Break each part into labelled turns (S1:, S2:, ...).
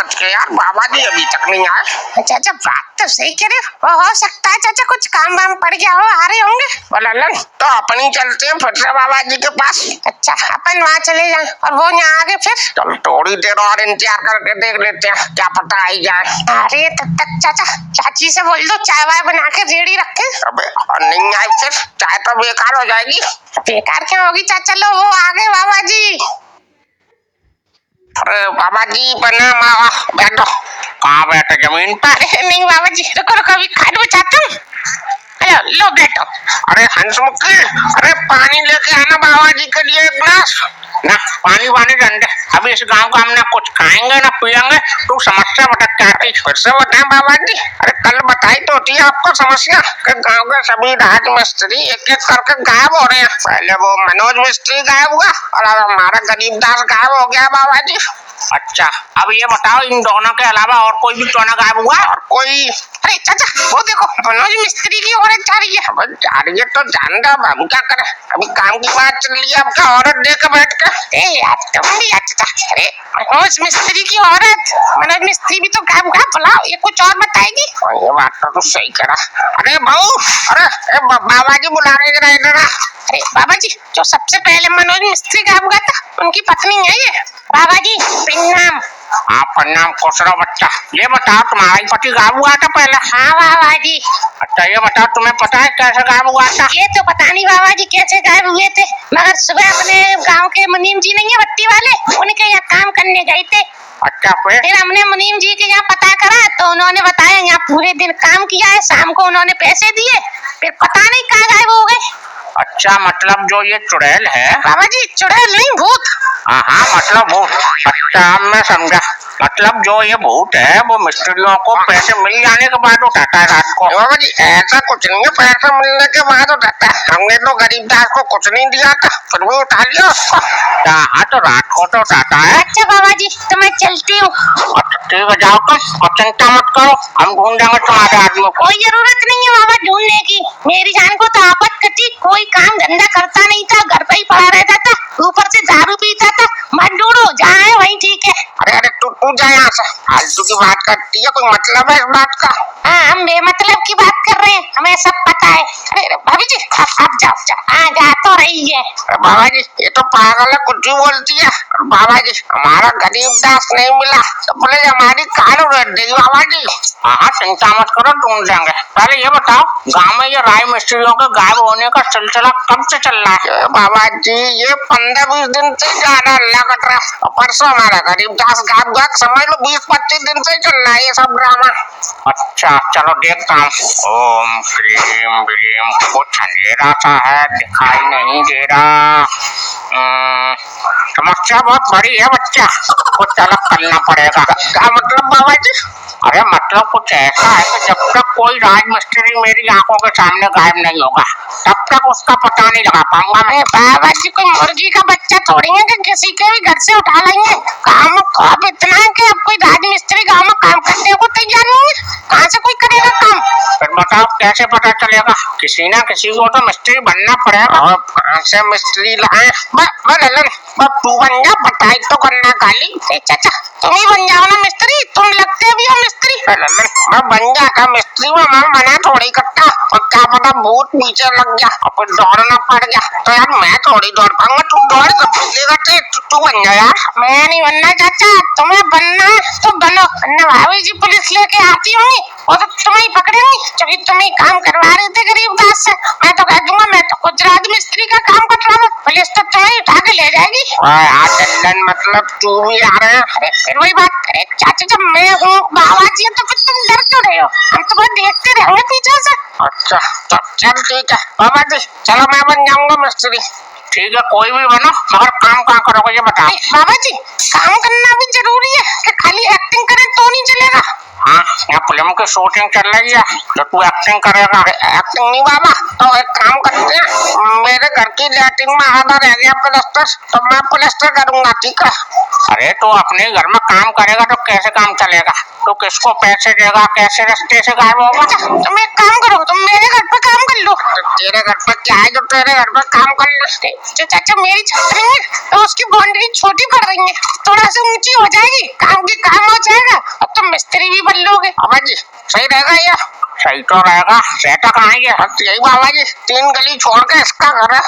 S1: बज गए यार, बाबा जी अभी तक नहीं आए।
S2: चाचा बात तो सही कह रहे हो, हो सकता है चाचा कुछ काम वाम पड़ गया हो, आ रहे होंगे।
S1: ललन तो अपन ही चलते हैं फिर से बाबा जी के पास।
S2: अच्छा अपन वहाँ चले जाएं और वो यहाँ आगे फिर।
S1: चल थोड़ी देर और इंतजार करके देख लेते हैं, क्या पता आई जाए।
S2: अरे तब तक चाचा चाची से बोल दो चाय वाय बना के रेडी रखे।
S1: अबे नहीं आई फिर चाय तो बेकार हो जाएगी।
S2: बेकार क्यों होगी चाचा, लो वो आ गए बाबा जी।
S1: अरे बाबा जी प्रणाम, बैठो। कहाँ बैठे, जमीन पर?
S2: अरे नहीं बाबा जी रुको रुको, अभी खाट बचाता हूँ। लो बैठो।
S1: अरे हंसमुखी, अरे पानी लेके आना बाबा जी के लिए एक गिलास। ना पानी वानी डंडे, अभी इस गांव का हम ना कुछ खाएंगे ना पियेंगे, तू समस्या भटक जाती। फिर से बताएं बाबा जी? अरे कल बताई तो होती है आपको समस्या कि गांव के सभी राज मिस्त्री एक एक करके गायब हो रहे हैं। पहले वो मनोज मिस्त्री गायब हुआ और अब हमारा गरीब दास गायब हो गया बाबा जी। अच्छा अब ये बताओ, इन दोनों के अलावा और कोई भी क्यों ना गायब हुआ? और कोई?
S2: अरे चाचा वो देखो मनोज मिस्त्री की औरत जा रही है।
S1: अब जा रही है तो जान दो, हम क्या करें, अभी काम की बात चल रही है, अब क्या औरत देख बैठ कर।
S2: यार तुम भी चाचा, अरे मनोज मिस्त्री की औरत, मनोज मिस्त्री भी तो गायब हुआ, बुलाओ ये कुछ और बताएगी।
S1: ये बात तो सही करा। अरे बहू, अरे बाबा जी बुला रहे हैं इधर।
S2: अरे बाबा जी जो सबसे पहले मनोज मिस्त्री गायब हुआ था उनकी पत्नी है ये। बाबा जी प्रणाम।
S1: हाँ प्रणाम, खुश रहो बच्चा। ये बताओ तुम्हारा ही पति गायब हुआ था पहले?
S2: हाँ बाबा जी।
S1: अच्छा ये बताओ तुम्हें पता है कैसे गायब हुआ था?
S2: ये तो पता नहीं बाबा जी कैसे गायब हुए थे, मगर सुबह अपने गांव के मुनीम जी नहीं है भट्टी वाले, उनके यहाँ काम करने गए थे।
S1: अच्छा
S2: फिर हमने मुनीम जी के यहाँ पता करा तो उन्होंने बताया यहाँ पूरे दिन काम किया है, शाम को उन्होंने पैसे दिए, फिर पता नहीं कहाँ गायब हो गए।
S1: अच्छा मतलब जो ये चुड़ैल है?
S2: बाबा जी चुड़ैल नहीं, भूत।
S1: हाँ मतलब भूत। अच्छा मैं समझा, मतलब जो ये भूत है वो मिस्त्रियों को पैसे मिल जाने के बाद उठाता है रात को। बाबा जी ऐसा कुछ नहीं है, पैसा मिलने के बाद उठाता है। हमने तो गरीब दास को कुछ नहीं दिया था फिर भी उठा लिया उसको। हाँ तो रात को तो उठाता है।
S2: अच्छा बाबा जी तो मैं चलती हूँ।
S1: ठीक है जाओ तुम, और चिंता मत करो, हम ढूंढ देंगे तुम्हारे आदमी को।
S2: कोई जरूरत नहीं है बाबा ढूंढने की, मेरी जान को तो आफत कटी, कोई काम धंधा करता नहीं था, घर पे ही पड़ा रहता था, ऊपर से दारू पीता था। मत ढूंढो, जहाँ है वहीं ठीक है।
S1: अरे तू जा यहाँ से, फालतू की बात करती है, कोई मतलब है इस बात का?
S2: हाँ हम बेमतलब की बात कर रहे हैं, हमें सब पता है। अरे भाभी जी आप जाओ। हाँ जा तो रही है।
S1: बाबा जी ये तो पागल है, कुछ भी बोलती है। बाबा जी हमारा गरीब दास नहीं मिला तो बोले हमारी कार उड़ देगी। बाबा जी हाँ चिंता मत करो, ढूंढ देंगे। पहले ये बताओ गांव में ये राय मिस्त्रियों के गायब होने का सिलसिला कब से चल रहा है? बाबा जी ये 15-20 दिन से ज्यादा लग रहा है। परसों हमारा गरीब दास गायब हुआ, समझ लो 20-25 दिन से चल रहा है ये सब ड्रामा। अच्छा चलो देखता हूँ। ओम क्रीम ब्रीम, कुछ अंधेरा सा है, दिखाई नहीं दे रहा। समस्या बहुत बड़ी है बच्चा, कुछ अलग करना पड़ेगा। क्या मतलब बाबा जी? अरे मतलब कुछ ऐसा है कि जब तक कोई राजमिस्त्री मेरी आंखों के सामने गायब नहीं होगा तब तक उसका पता नहीं लगा पाऊंगा मैं।
S2: बाबा जी कोई मुर्गी का बच्चा थोड़ी है कि किसी के भी घर से उठा लेंगे। काम खौफ इतना है कि अब कोई राजमिस्त्री गाँव में काम करने को तैयार नहीं है, कहाँ से कोई करेगा काम?
S1: फिर बताओ कैसे पता चलेगा? किसी ना किसी को तो मिस्त्री बनना पड़ेगा। और कहाँ से मिस्त्री लाए? तू बन जा, बताई तो करना खाली।
S2: चाचा तुम ही बन जाओ ना मिस्त्री, तुम लगते भी हो मिस्त्री।
S1: मैं बन जाता मिस्त्री में, मैं बना थोड़ी करता, और क्या पता भूत पीछे लग गया और फिर दौड़ना पड़ गया तो यार मैं थोड़ी दौड़ पाऊंगा, तू दौड़ तू बन जा यार।
S2: मैं नहीं बनना चाचा, तुम्हें बनना है तो बनो, वरना भाभी जी पुलिस लेके आती होंगी और तो तुम्हें पकड़ेंगी क्योंकि तुम ही काम करवा रहे थे गरीब दास से। मैं तो कह दूंगा मैं तो कुछ राजमिस्त्री का काम कर रहा हूँ, पुलिस तो तुम्हें उठा के ले जाएगी।
S1: मतलब तू भी आ रहे हैं?
S2: अरे फिर वही बात करे चाचा, जब मैं हूँ बाबा जी तो फिर तुम डर क्यों रहे हो? हम तुम्हें देखते रहेंगे पीछे से।
S1: अच्छा चल ठीक है बाबा जी, चलो मैं बन जाऊंगा मिस्त्री। ठीक है कोई भी बनो, मगर काम कहाँ करोगे ये बताओ।
S2: बाबा जी काम करना भी जरूरी है कि खाली एक्टिंग करें तो नहीं चलेगा?
S1: हाँ यहाँ फिल्म की शूटिंग चल रही है तो तू एक्टिंग करेगा? एक्टिंग नहीं बाबा, तो एक काम करते हैं, मेरे घर की लैट्रिन में आधा रह गया प्लास्टर, तो मैं प्लास्टर करूंगा, ठीक है? अरे तो अपने घर में काम करेगा तो कैसे काम चलेगा? तो किसको पैसे देगा, कैसे रास्ते से गायब होगा?
S2: तुम एक काम करो, तुम मेरे घर पे काम कर लो।
S1: तो तेरे घर पे क्या है जो तेरे घर पे काम कर ले?
S2: चाचा मेरी छतरी है तो उसकी बाउंड्री छोटी पड़ रही है, थोड़ा सा ऊंची हो जाएगी, काम की काम हो जाएगा, लोगे?
S1: बाबा जी सही रहेगा ये? सही तो रहेगा, रहता कहाँ है ये? यही बाबा जी, 3 गली छोड़ के इसका घर है।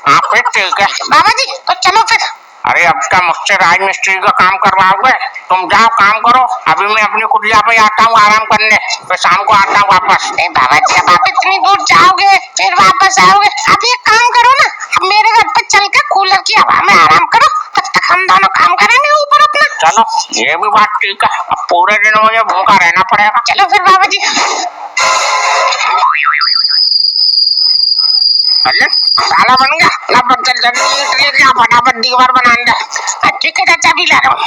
S1: हाँ फिर ठीक है
S2: बाबा जी तो चलो फिर।
S1: अरे अब क्या मुझसे राज मिस्त्री का काम करवाओगे? तुम जाओ काम करो, अभी मैं अपनी कुटिया पे आता हूँ आराम करने, फिर शाम को आता हूँ वापस।
S2: नहीं बाबा जी अब आप इतनी दूर जाओगे फिर वापस आओगे, आप एक काम करो ना, अब मेरे घर पे चल के कूलर की हवा में आराम करो, तब तक हम दोनों काम करेंगे ऊपर अपना।
S1: चलो ये भी बात ठीक है, अब पूरे दिन मुझे भूखा रहना पड़ेगा।
S2: चलो फिर बाबा जी।
S1: साला बन गया, ला चल जल्दी ईंट लेके आ, फटाफट दीवार बनाने दे।
S2: ठीक है चाचा, भी ला रहा हूँ।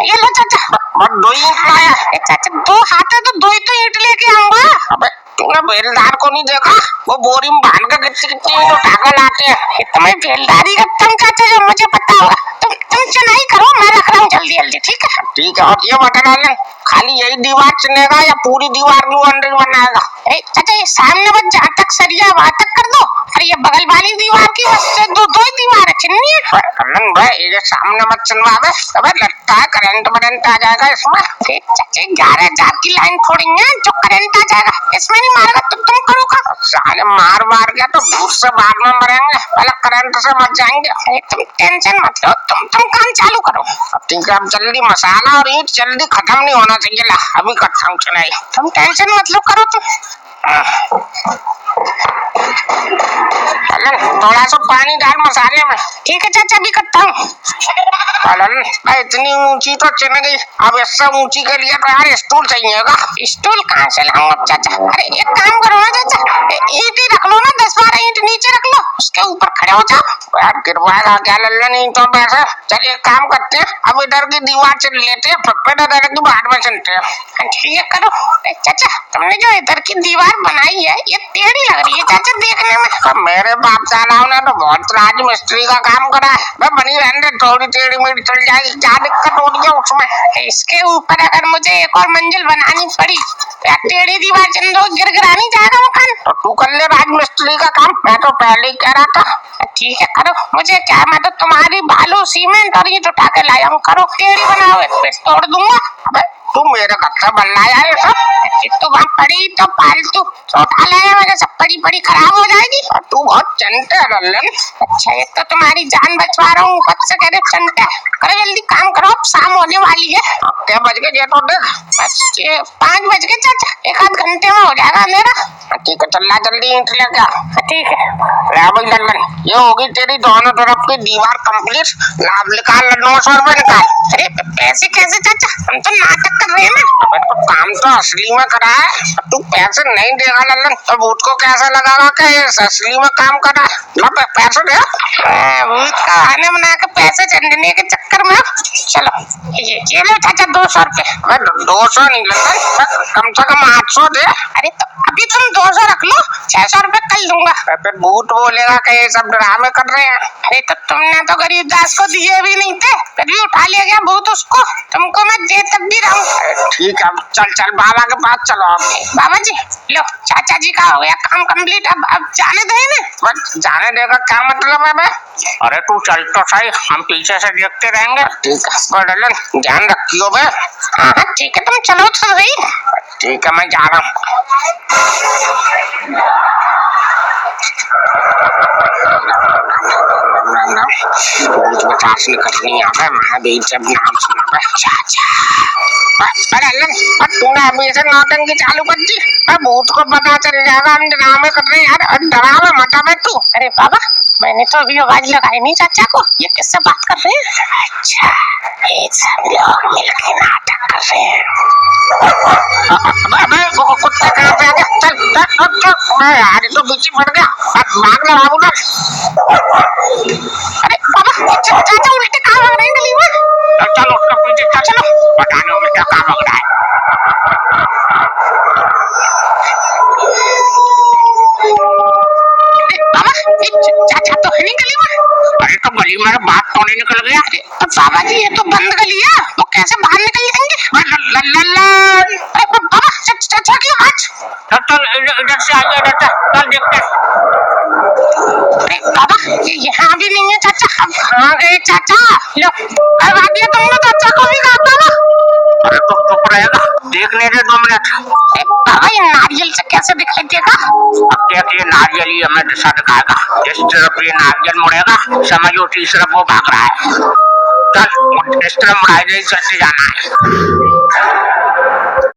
S2: ये लो चाचा।
S1: बस 2 ईंट लाया?
S2: चाचा 2 हाथ है तो 2 ही तो ईंट लेके आऊंगा।
S1: अबे तूने बेलदार को नहीं देखा? वो बोरी में बांध के कितनी ईंट उठा कर लाते हैं।
S2: तुम्हें बेलदारी का तुम चाचा जो मुझे पता होगा, तुम चुनाई करो, मैं रख रहा हूँ जल्दी जल्दी। ठीक है
S1: ठीक है, और ये बता डालें खाली यही दीवार चुनेगा या पूरी दीवार की बाउंड्री बनाएगा?
S2: अरे चाचा ये सामने बस जहाँ तक सरिया वहाँ तक कर दो, और ये बगल वाली दीवार की बस 2 ही दीवार चुननी है।
S1: करण भाई ये सामने मत चुनवा बे, अबे लगता है करंट वरंट आ जाएगा इसमें।
S2: चाचा 11,000 की लाइन थोड़ी है जो करंट आ जाएगा, इसमें नहीं मारेगा तो तुम करो का।
S1: साले मार गया तो भूत से बाद में मरेंगे, पहले करंट से मर जाएंगे।
S2: अरे तुम टेंशन मत लो, तुम काम चालू करो।
S1: ठीक है अब जल्दी मसाला और ईंट जल्दी खत्म नहीं होना चाहिए, ला अभी करता हूँ चुनाई।
S2: तुम टेंशन मत लो, करो तुम।
S1: थोड़ा सा पानी डाल मसाले में।
S2: ठीक है चाचा भी करता हूँ।
S1: इतनी ऊंची तो चढ़ गई, अब इससे ऊंची के लिए तो यार स्टूल चाहिएगा।
S2: स्टूल कहाँ से लाऊंगा चाचा? अरे एक काम करो ना चाचा, ईंट ही रख लो ना, 10-12 ईंट नीचे रख लो, उसके ऊपर खड़े हो जाओ।
S1: यार गिरवाएगा क्या लल्लन ईंटों पे से? चलिए एक काम करते हैं, अब इधर की दीवार चल लेते हैं, फिर इधर की बाद में चलते हैं।
S2: ठीक है करो। चाचा तुमने जो इधर की दीवार बनाई है ये टेढ़ी लग रही है चाचा देखने में।
S1: तो मेरे बाप दादाओं ने तो बहुत राज मिस्त्री का काम करा है, मैं बनी रहने दे, थोड़ी टेढ़ी मेढ़ी चल जाएगी, क्या दिक्कत हो रही है उसमें?
S2: इसके ऊपर अगर मुझे एक और मंजिल बनानी पड़ी तो टेढ़ी दीवार चल दो, गिरगिरा नहीं जाएगा मकान?
S1: तो तू कर ले राज मिस्त्री का काम, मैं तो पहले ही कह रहा था।
S2: ठीक है करो, मुझे क्या, मैं तो तुम्हारी बालू सीमेंट और ईंट उठा के लाया हूँ, करो टेढ़ी बनाओ, फिर तोड़ दूंगा।
S1: अबे तू मेरे घर से बन लाया है सब?
S2: तो वहाँ पड़ी तो पालतू उठा लाया मैंने, सब पड़ी खराब हो जाएगी।
S1: तू बहुत चंटे है लल्लन।
S2: अच्छा ये तो तुम्हारी जान बचवा रहा हूँ, कब से कह रहे चंटा। करो जल्दी काम करो, अब शाम होने वाली है।
S1: क्या बज गए ये तो देख?
S2: बस 5 बज गए चाचा, 1 आध घंटे में हो जाएगा मेरा।
S1: ठीक है चल जल्दी ईंट ले जा।
S2: ठीक है
S1: भाई लल्लन, ये होगी तेरी दोनों तरफ की दीवार कंप्लीट, लाभ निकाल 900 रुपए निकाल।
S2: अरे पैसे कैसे चाचा, हम तो नाटक कर रहे हैं ना।
S1: अबे तो काम तो असली में करा है, तू पैसे नहीं देगा लल्लन तो भूत को कैसा लगागा कि ये असली में काम करा है? ला पैसे दे।
S2: भूत का बहाने बना के पैसे चंदने के चक्कर में। चलो ये लो चाचा 200 रुपए।
S1: 200 नहीं लल्लन, कम से कम 800 दे।
S2: अरे तो अभी तुम 200 रख लो, 600 रुपए कल दूंगा।
S1: फिर भूत बोलेगा कि ये सब ड्रामे कर रहे हैं।
S2: अरे तो तुमने तो गरीबदास को दिए भी नहीं थे, फिर भी उठा लिया गया भूत उसको, तुमको मैं दे तक भी रहा हूँ।
S1: ठीक है चल बाबा के पास चलो। आप
S2: बाबा जी लो, चाचा जी का हो गया काम कंप्लीट, अब जाने दो ना।
S1: बस जाने देगा क्या मतलब है? मैं अरे तू चल तो सही, हम पीछे से देखते रहेंगे। ठीक है लल्लन, ध्यान रखियो बे।
S2: हाँ ठीक है, तुम चलो तो सही।
S1: ठीक है मैं जा रहा हूँ। निकलनी है, महावीर जब नाम सुना तूने अभी से नौटंकी चालू कर दी, भूत को पता चल जाएगा हम ड्रामे कर रहे हैं यार, ड्रामे मत में तू।
S2: अरे बाबा मैंने तो अभी आवाज लगाई नहीं चाचा को, ये किससे बात कर रहे हैं? अच्छा ये सब लोग मिलकर नाटक कर रहे हैं।
S1: कुत्ते कहाँ पे आ गया? चल यार तो पीछे पड़ गया, भाग ले बाबू ना।
S2: अरे बाबा चाचा उल्टे कहाँ भाग रहे हैं गली में?
S1: चलो उसका पीछे चलो, बताने में क्या काम हो रहा है।
S2: बाबा चाचा तो है नहीं गली में।
S1: अरे तो गली में बात तो नहीं निकल गया।
S2: तो बाबा जी ये तो बंद गली है, वो कैसे बाहर निकल जाएंगे? बाबा चाचा की आवाज।
S1: चल इधर से आइए, इधर से चल देखते हैं।
S2: अरे बाबा यहाँ भी नहीं है चाचा, अब कहाँ गए चाचा? लो करवा दिया तुमने चाचा को भी कहा बाबा।
S1: अरे तो चुप रहेगा, देखने दे 2 मिनट।
S2: ए, बाबा ये नारियल से कैसे दिखाई देगा?
S1: अब देख ये नारियल ही हमें दिशा दिखाएगा। जिस तरफ ये नारियल मुड़ेगा समझो तीस तरफ वो भाग रहा है। चल इस तरफ मुड़ाई नहीं चलते जाना है।